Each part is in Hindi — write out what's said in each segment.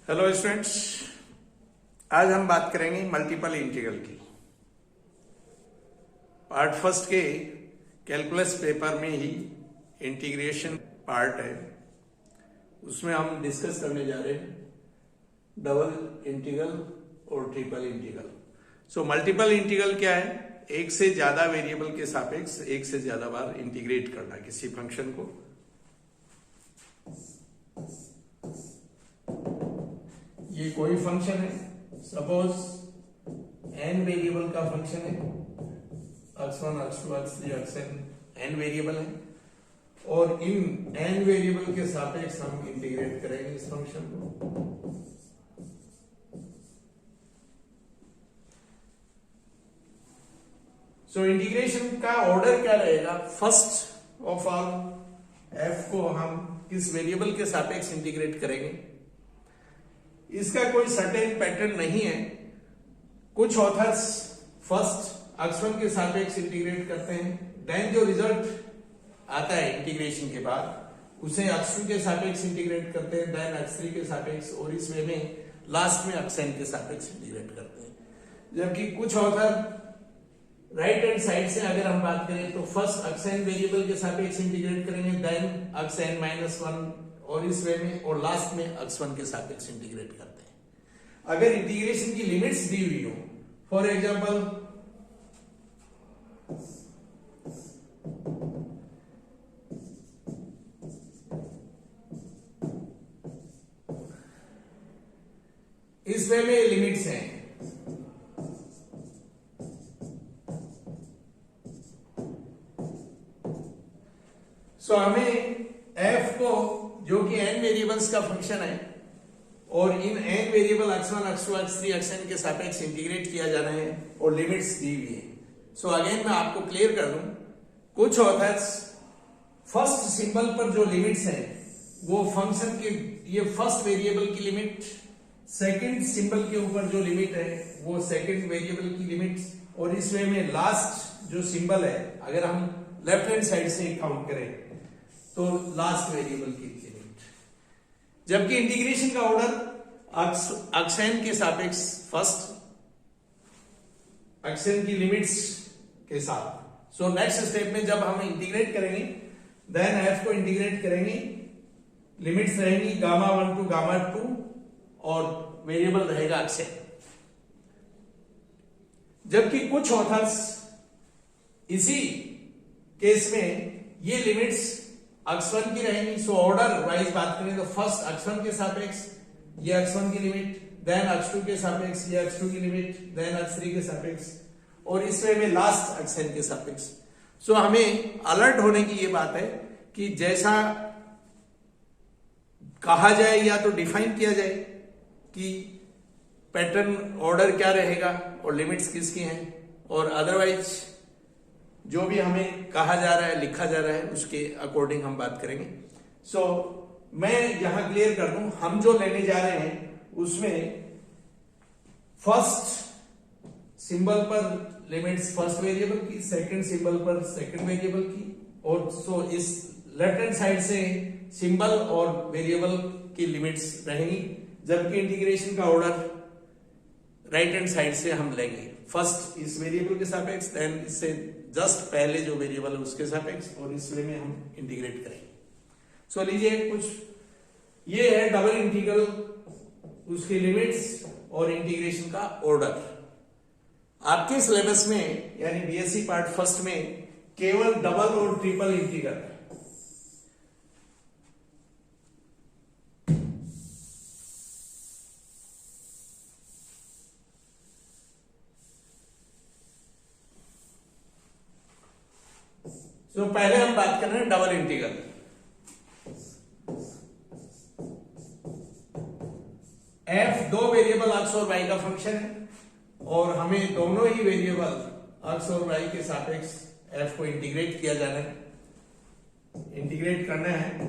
हेलो स्टूडेंट्स, आज हम बात करेंगे मल्टीपल इंटीग्रल की। पार्ट फर्स्ट के कैलकुलस पेपर में ही इंटीग्रेशन पार्ट है, उसमें हम डिस्कस करने जा रहे हैं डबल इंटीग्रल और triple integral. So multiple integral क्या है? एक से ज्यादा वेरिएबल के सापेक्ष एक से ज्यादा बार इंटीग्रेट करना किसी फंक्शन को। ये कोई फंक्शन है, सपोज n वेरिएबल का फंक्शन है, x1 x2 x3 xn n variable है, और इन n वेरिएबल के सापेक्ष हम इंटीग्रेट करेंगे इस फंक्शन को। सो इंटीग्रेशन का ऑर्डर क्या रहेगा? फर्स्ट ऑफ ऑल f को हम किस वेरिएबल के सापेक्ष इंटीग्रेट करेंगे, इसका कोई सर्टेन पैटर्न नहीं है। कुछ ऑथर्स फर्स्ट x1 के सापेक्ष इंटीग्रेट करते हैं, देन जो रिजल्ट आता है इंटीग्रेशन के बाद उसे x2 के सापेक्ष इंटीग्रेट करते हैं, देन x3 के सापेक्ष, और इस वे में लास्ट में xn के सापेक्ष इंटीग्रेट करते हैं। जबकि कुछ ऑथर राइट हैंड साइड से अगर हम बात करें तो फर्स्ट xn वेरिएबल के सापेक्ष इंटीग्रेट करेंगे, देन xn माइनस 1 और इस वे में, और लास्ट में x1 के सापेक्ष इंटीग्रेट करते हैं। अगर इंटीग्रेशन की लिमिट्स दी हुई हो, फॉर एग्जांपल इस वे में लिमिट्स हैं, सो हमें f को जो कि n वेरिएबल्स का फंक्शन है और इन n variable x1 x2 x3 xn के सापेक्ष इंटीग्रेट किया जाना है और लिमिट्स दी हुई है। सो अगेन मैं आपको क्लियर कर दूं, कुछ ऑथर्स फर्स्ट सिंबल पर जो लिमिट्स हैं वो फंक्शन के, ये फर्स्ट वेरिएबल की लिमिट, सेकंड सिंबल के ऊपर जो लिमिट है वो सेकंड वेरिएबल की लिमिट, और इस वे में लास्ट जो सिंबल है अगर हम लेफ्ट हैंड साइड से काउंट करें तो लास्ट वेरिएबल की लिमिट। जबकि इंटीग्रेशन का ऑर्डर xn के सापेक्ष फर्स्ट xn की लिमिट्स के साथ। सो नेक्स्ट स्टेप में जब हम इंटीग्रेट करेंगे, देन f को इंटीग्रेट करेंगे, लिमिट्स रहेंगी गामा 1 टू गामा 2 और वेरिएबल रहेगा xn। जबकि कुछ ऑथर्स इसी केस में ये लिमिट्स x1 की रहेंगी। सो ऑर्डर वाइज बात करें तो फर्स्ट x1 के सापेक्ष ये x1 की लिमिट, देन x2 के सापेक्ष ये x2 की लिमिट, देन x3 के सापेक्ष, और इस वे में लास्ट xn के सापेक्ष। सो हमें अलर्ट होने की ये बात है कि जैसा कहा जाए या तो डिफाइन किया जाए कि पैटर्न ऑर्डर क्या रहेगा और लिमिट्स किसकी हैं, और अदरवाइज जो भी हमें कहा जा रहा है, लिखा जा रहा है, उसके अकॉर्डिंग हम बात करेंगे। सो मैं यहां क्लियर कर दूं, हम जो लेने जा रहे हैं उसमें फर्स्ट सिंबल पर लिमिट्स फर्स्ट वेरिएबल की, सेकंड सिंबल पर सेकंड वेरिएबल की, और सो इस लेफ्ट हैंड साइड से सिंबल और वेरिएबल की लिमिट्स रहेंगी। जबकि इंटीग्रेशन का ऑर्डर राइट हैंड साइड से हम लेंगे, फर्स्ट इस वेरिएबल के सापेक्ष, देन इससे जस्ट पहले जो वेरिएबल है उसके सापेक्ष, और इस वे में हम इंटीग्रेट करेंगे। सो लीजिए कुछ ये है डबल इंटीग्रल, उसकी लिमिट्स और इंटीग्रेशन का ऑर्डर। आपके सिलेबस में यानी बीएससी पार्ट फर्स्ट में केवल डबल और ट्रिपल इंटीग्रल। तो पहले हम बात कर रहे हैं डबल इंटीग्रल। f दो वेरिएबल x और y का फंक्शन है और हमें दोनों ही वेरिएबल x और y के सापेक्ष f को इंटीग्रेट किया जाना है, इंटीग्रेट करना है।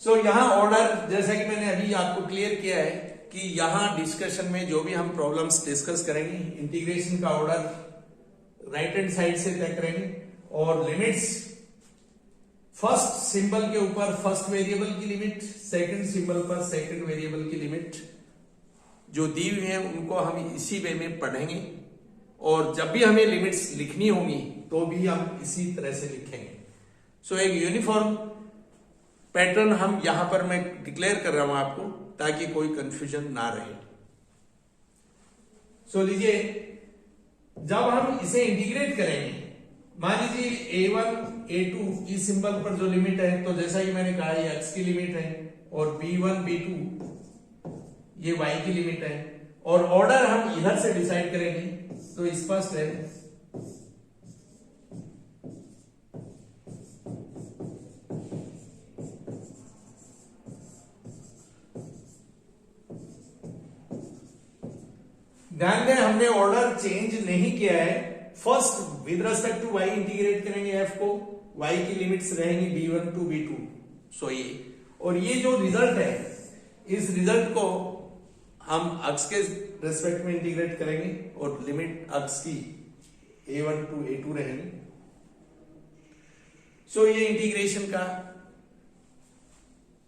सो यहां ऑर्डर जैसा कि मैंने अभी आपको क्लियर किया है कि यहां डिस्कशन में जो भी हम प्रॉब्लम्स डिस्कस करेंगे, इंटीग्रेशन का ऑर्डर राइट हैंड साइड से तय करेंगे और लिमिट्स फर्स्ट सिंबल के ऊपर फर्स्ट वेरिएबल की लिमिट, सेकंड सिंबल पर सेकंड वेरिएबल की लिमिट जो दी हुई है उनको हम इसी वे में पढ़ेंगे, और जब भी हमें लिमिट्स लिखनी होंगी तो भी हम इसी तरह से लिखेंगे। सो एक यूनिफॉर्म पैटर्न हम यहां पर मैं डिक्लेयर कर रहा हूं आपको, ताकि कोई कंफ्यूजन ना रहे। सो लीजिए, जब हम इसे इंटीग्रेट करेंगे, मान लीजिए a1 a2 इस सिंबल पर जो लिमिट है, तो जैसा कि मैंने कहा ये x की लिमिट है, और b1 b2 ये y की लिमिट है, और ऑर्डर हम इधर से डिसाइड करेंगे। तो स्पष्ट है ध्यान दें, हमने ऑर्डर चेंज नहीं किया है। First with respect to y integrate करेंगे f को, y की लिमिट्स रहेंगी b1 टू b2। सो ये, और ये जो रिजल्ट है, इस रिजल्ट को हम अक्ष के रेस्पेक्ट में इंटीग्रेट करेंगे, और लिमिट अक्ष की a1 टू a2 रहेंगी। सो ये इंटीग्रेशन का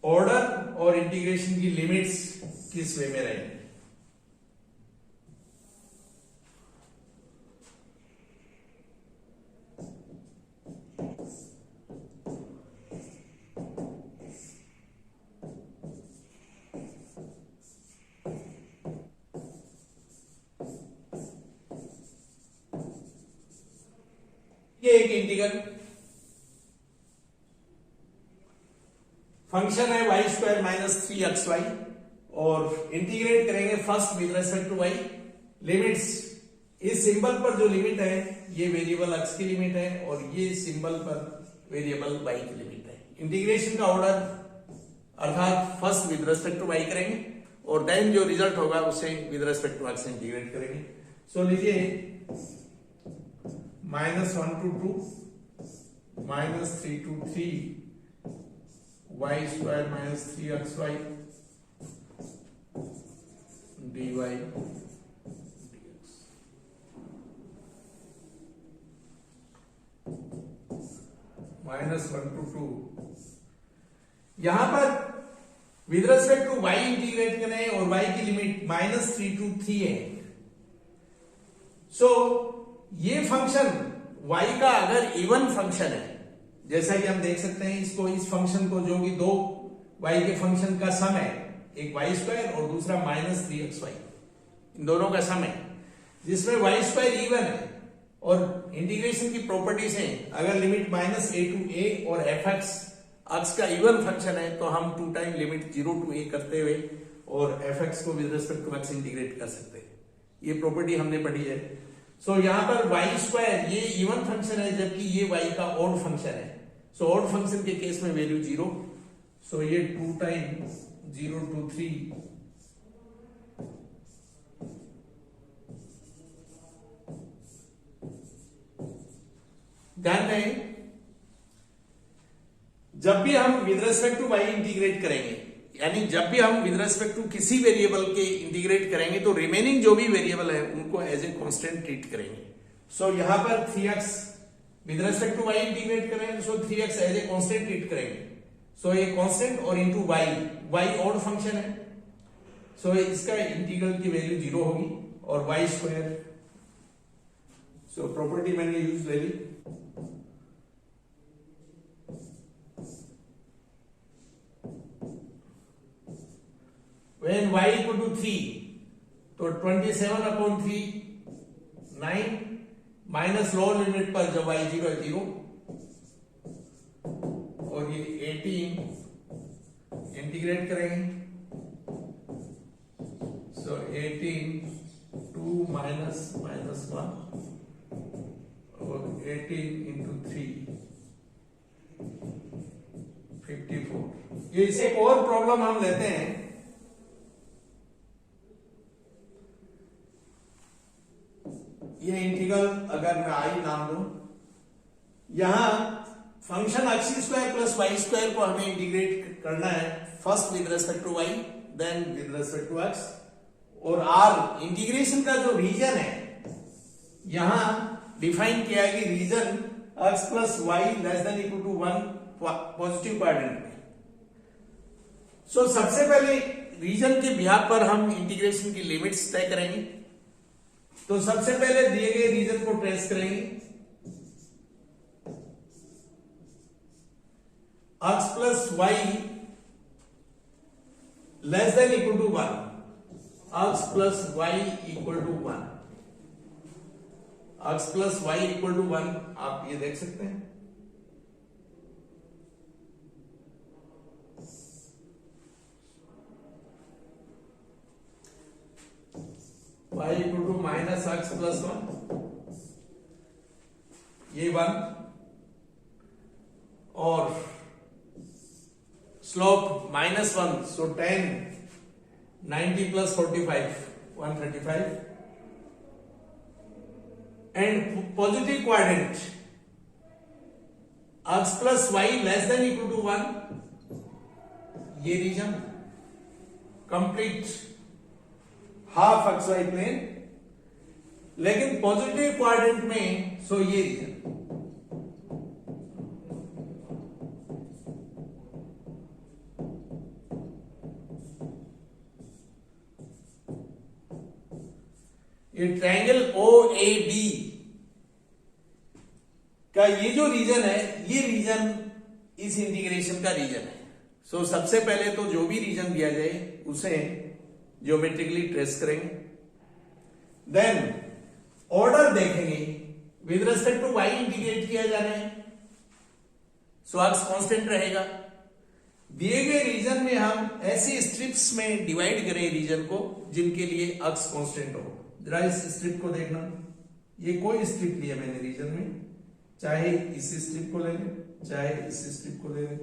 ऑर्डर और इंटीग्रेशन की लिमिट्स किस वे में रहेंगी। ये एक इंटीग्रल फंक्शन है वाई स्क्वायर माइनस 3xy, और इंटीग्रेट करेंगे first with respect to y। Limits, इस सिंबल पर जो लिमिट है ये वेरिएबल x की लिमिट है, और ये सिंबल पर वेरिएबल y की लिमिट है। इंटीग्रेशन का ऑर्डर अर्थात first with respect to y करेंगे, और देन जो रिजल्ट होगा उसे विद रिस्पेक्ट टू x से इंटीग्रेट करेंगे। सो लीजिए -1 to 2 -3 to 3 y square minus 3xy dy dx। -1 to 2, यहां पर with respect to y integrate करें, और y की लिमिट -3 to 3 है। सो ये फंक्शन y का अगर इवन फंक्शन है, जैसा कि हम देख सकते हैं इसको, इस फंक्शन को, जो कि दो y के फंक्शन का सम है, एक y स्क्वायर और दूसरा -3xy, इन दोनों का सम है, जिसमें y स्क्वायर इवन है, और इंटीग्रेशन की प्रॉपर्टीज हैं, अगर लिमिट -a to a और fx अक्ष का इवन फंक्शन है, तो हम 2 टाइम लिमिट 0 to a करते हुए और fx को with respect to x integrate कर सकते हैं। ये प्रॉपर्टी हमने पढ़ी है। सो यहां पर y स्क्वायर ये इवन फंक्शन है, जबकि ये y का ऑड फंक्शन है। सो ऑड फंक्शन के केस में वैल्यू 0। सो ये 2 टाइम 0 to 3 ध्यान दें, जब भी हम with respect to y integrate करेंगे, यानी जब भी हम विद रिस्पेक्ट टू किसी वेरिएबल के इंटीग्रेट करेंगे, तो रिमेनिंग जो भी वेरिएबल है उनको एज ए कांस्टेंट ट्रीट करेंगे। सो यहां पर 3x with respect to y integrate करेंगे, so 3x as a constant treat करेंगे। सो ये कांस्टेंट और इनटू y ऑड फंक्शन है, सो इसका इंटीग्रल की वैल्यू 0 होगी, और y स्क्वायर, सो प्रॉपर्टी मैंने यूज ले ली। When y equal to 3, तो 27/3 9 माइनस लोअर लिमिट पर जब y 0 है 0, और ये 18 इंटीग्रेट करेंगे, सो 18 2 -1 और 18 into 3 54। ये इसे एक और प्रॉब्लम हम लेते हैं, ये इंटीग्रल अगर मैं आई नाम दूं, यहां function x square plus y square को हमें इंटीग्रेट करना है, first with respect to y then with respect to x, और r इंटीग्रेशन का जो रीजन है यहां डिफाइन किया है कि region x plus y less than equal to 1 positive quadrant में। सो सबसे पहले रीजन के बिहाफ पर हम इंटीग्रेशन की लिमिट्स तय करेंगे। तो सबसे पहले दिए गए रीजन को ट्रेस करेंगे। x plus y less than equal to 1, x plus y equal to 1, x plus y equal to 1 आप ये देख सकते हैं। y equal to minus x plus 1, ये 1, और slope -1, so 10, 90 plus 45, 135, and positive quadrant x plus y less than equal to 1, ये region complete half x y plane, लेकिन पॉजिटिव क्वाड्रेंट में सो ये रीजन ये ट्रायंगल OAB का ये जो रीजन है, ये रीजन इस इंटीग्रेशन का रीजन है। सो सबसे पहले तो जो भी रीजन दिया जाए उसे ज्योमेट्रिकली ट्रेस करेंगे, देन ऑर्डर देखेंगे with respect to y integrate किया जाना है, सो एक्स कांस्टेंट रहेगा। दिए गए रीजन में हम ऐसी स्ट्रिप्स में डिवाइड करें रीजन को जिनके लिए एक्स कांस्टेंट हो। जरा इस स्ट्रिप को देखना, ये कोई स्ट्रिप लिया मैंने रीजन में, चाहे इस स्ट्रिप को ले लें चाहे इस स्ट्रिप को ले लें।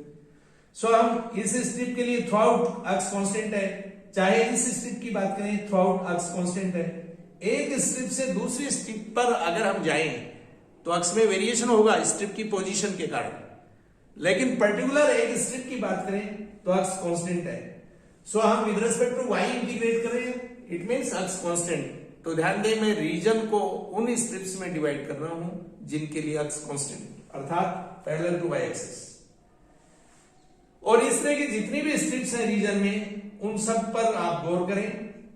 सो हम इस स्ट्रिप के लिए थ्रू आउट एक्स कांस्टेंट है, चाहे इस स्ट्रिप की बात करें थ्रू आउट एक्स कांस्टेंट है। एक स्ट्रिप से दूसरी स्ट्रिप पर अगर हम जाएं तो एक्स में वेरिएशन होगा स्ट्रिप की पोजीशन के कारण, लेकिन पर्टिकुलर एक स्ट्रिप की बात करें तो एक्स कांस्टेंट है। सो हम with respect to y integrate करें, इट मींस एक्स कांस्टेंट। तो ध्यान दें मैं रीजन को उन स्ट्रिप्स में डिवाइड कर रहा हूं जिनके लिए एक्स कांस्टेंट, अर्थात पैरेलल टू वाई एक्सिस। और इस तरह की जितनी भी स्ट्रिप्स हैं रीजन में उन सब पर आप गौर करें,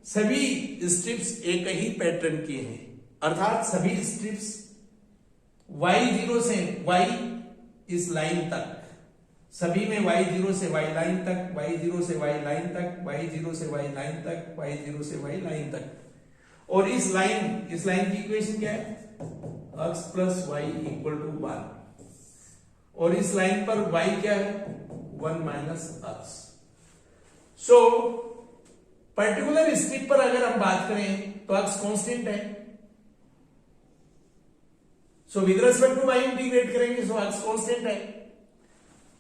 सभी स्ट्रिप्स एक ही पैटर्न की हैं, अर्थात सभी स्ट्रिप्स y0 से y इस लाइन तक, सभी में y0 से y लाइन तक, y0 से y लाइन तक, y0 से y लाइन तक, y0 से y लाइन तक। और इस लाइन की इक्वेशन क्या है, x plus y equal to 1, और इस लाइन पर y क्या है, 1 minus x. So particular strip पर अगर हम बात करें तो x कांस्टेंट है, so with respect to y integrate करेंगे, सो x कांस्टेंट है।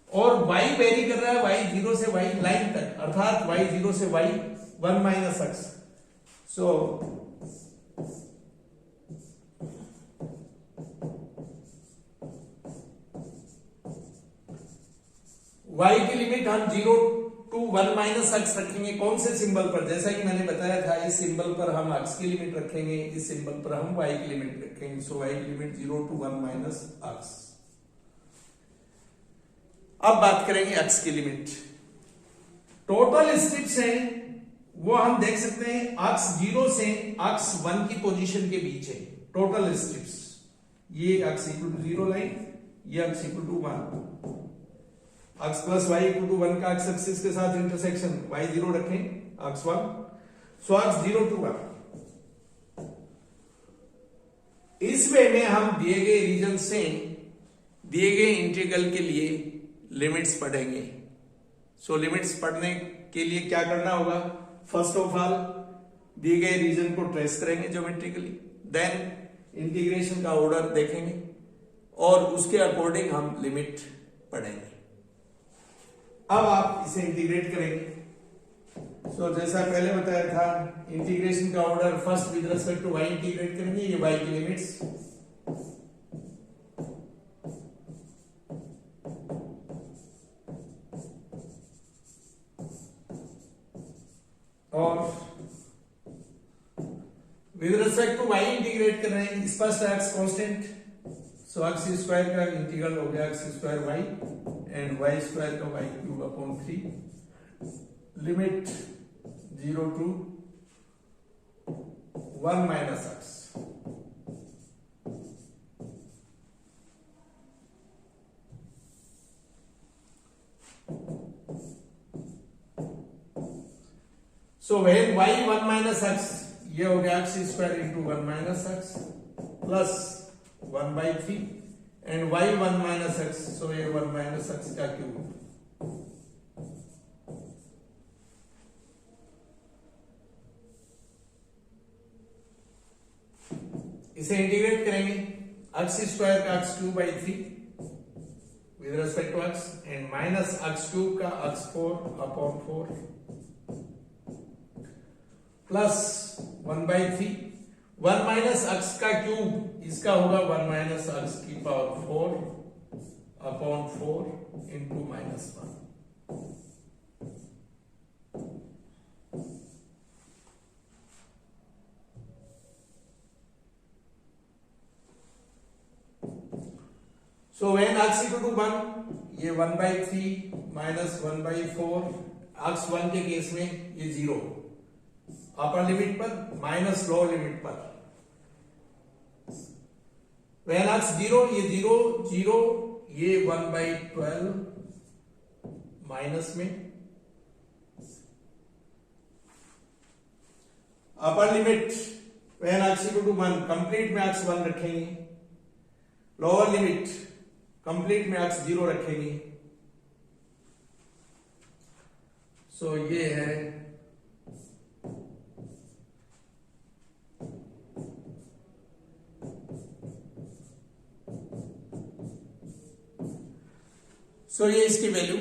और y वेरी कर रहा है y0 से y लाइन तक, अर्थात y0 से y 1 माइनस एक्स। सो y की लिमिट हम 0 टू 1 माइनस एक्स रखेंगे, कौन से सिंबल पर, जैसा कि मैंने बताया था इस सिंबल पर हम x की लिमिट रखेंगे, इस सिंबल पर हम y की लिमिट रखेंगे। सो y की लिमिट 0 टू 1 माइनस एक्स। अब बात करेंगे x की लिमिट। टोटल स्ट्रिप्स हैं वो हम देख सकते हैं x0 से x1 की पोजीशन के बीच है टोटल स्ट्रिप्स। ये x इक्वल टू 0 लाइन, ये x equal to 1, x plus y equal to 1 का x एक्सिस के साथ इंटरसेक्शन y0 रखें, x1, सो x0 टू 1। इस वे में हम दिए गए रीजन से दिए गए इंटीग्रल के लिए लिमिट्स पढ़ेंगे। सो लिमिट्स पढ़ने के लिए क्या करना होगा, फर्स्ट ऑफ ऑल दिए गए रीजन को ट्रेस करेंगे ज्योमेट्रिकली, देन इंटीग्रेशन का ऑर्डर देखेंगे और उसके अकॉर्डिंग हम लिमिट पढ़ेंगे। अब आप इसे इंटीग्रेट करेंगे। सो जैसा पहले बताया था, इंटीग्रेशन का order first with respect to y integrate करेंगे, ये y की लिमिट्स, और with respect to y integrate कर रहे हैं, स्पष्ट x constant, so x square का इंटीग्रल हो गया x square y and y square का y cube upon 3 limit 0 to 1 minus x. So when y 1 minus x, ये हो गया x square into 1 minus x plus 1 by 3 and y 1 minus x, so ये 1 minus x का क्यूब. इसे इंटीग्रेट करेंगे x स्क्वायर का x cube by 3 with respect to x and minus x cube का x4 upon 4 plus 1 by 3 1 minus x का क्यूब इसका होगा 1 माइनस x की power 4 upon 4 into minus 1. So when x equal to 1, ये 1 by 3 minus 1 by 4, x 1 के केस में ये 0 अपर लिमिट पर माइनस लोअर लिमिट पर. when x 0, ये 0 0, ये 1 by 12 माइनस में. Upper limit when x equal to 1, complete में x 1 रखेंगे. लोअर लिमिट कंप्लीट में x 0 रखेंगे. सो ये है ये इसकी वैल्यू